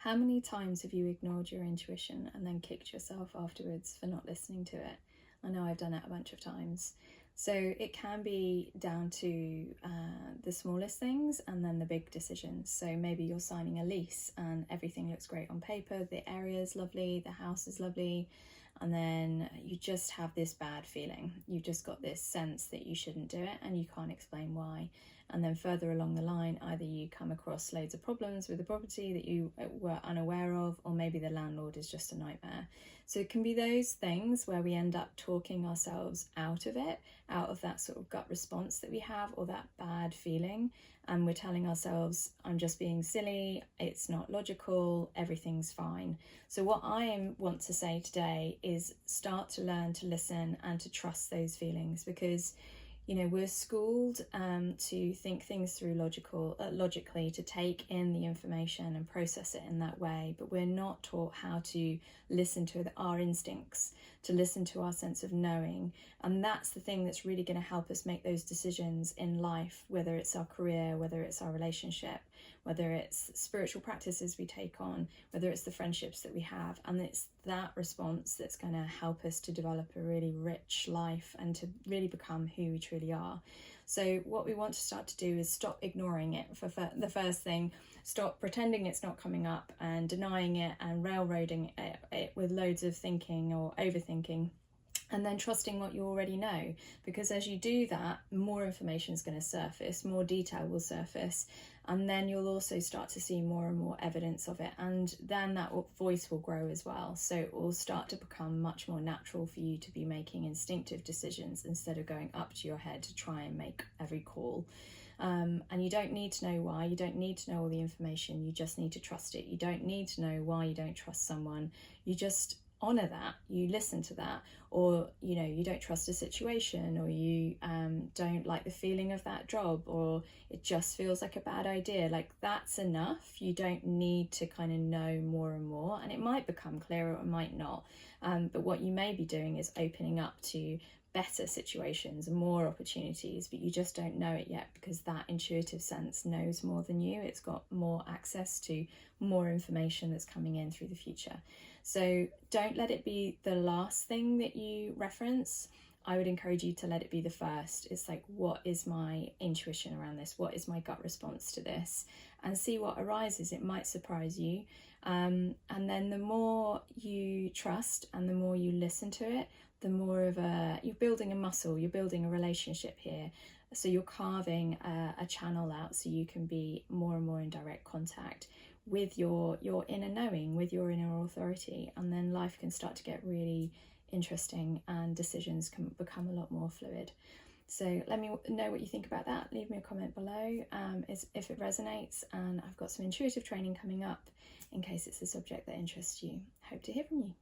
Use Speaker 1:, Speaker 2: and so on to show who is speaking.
Speaker 1: How many times have you ignored your intuition and then kicked yourself afterwards for not listening to it? I know I've done it a bunch of times. So it can be down to the smallest things and then the big decisions. So maybe you're signing a lease and everything looks great on paper, the area is lovely, the house is lovely, and then you just have this bad feeling. You've just got this sense that you shouldn't do it and you can't explain why. And then further along the line, either you come across loads of problems with the property that you were unaware of, or maybe the landlord is just a nightmare. So it can be those things where we end up talking ourselves out of it, out of that sort of gut response that we have, or that bad feeling. And we're telling ourselves, I'm just being silly, it's not logical, everything's fine. So what I want to say today is start to learn to listen and to trust those feelings, because we're schooled to think things through logically, to take in the information and process it in that way, but we're not taught how to listen to our instincts, to listen to our sense of knowing. And that's the thing that's really going to help us make those decisions in life, whether it's our career, whether it's our relationship, whether it's spiritual practices we take on, whether it's the friendships that we have. And it's that response that's going to help us to develop a really rich life and to really become who we truly are. So what we want to start to do is stop ignoring it. For the first thing, stop pretending it's not coming up and denying it and railroading it with loads of thinking or overthinking. And then trusting what you already know, because as you do that, more information is going to surface, more detail will surface, and then you'll also start to see more and more evidence of it, and then that voice will grow as well. So it will start to become much more natural for you to be making instinctive decisions instead of going up to your head to try and make every call. And you don't need to know why, you don't need to know all the information, you just need to trust it. You don't need to know why you don't trust someone, you just honor that, you listen to that. Or you don't trust a situation, or you don't like the feeling of that job, or it just feels like a bad idea. Like, that's enough. You don't need to kind of know more and more, and it might become clearer or it might not, but what you may be doing is opening up to better situations, more opportunities, but you just don't know it yet, because that intuitive sense knows more than you. It's got more access to more information that's coming in through the future. So don't let it be the last thing that you reference. I would encourage you to let it be the first. It's like, what is my intuition around this? What is my gut response to this? And see what arises. It might surprise you. And then the more you trust and the more you listen to it, the more you're building a muscle, you're building a relationship here. So you're carving a channel out so you can be more and more in direct contact with your inner knowing, with your inner authority, and then life can start to get really interesting and decisions can become a lot more fluid. So let me know what you think about that. Leave me a comment below if it resonates, and I've got some intuitive training coming up in case it's a subject that interests you. Hope to hear from you.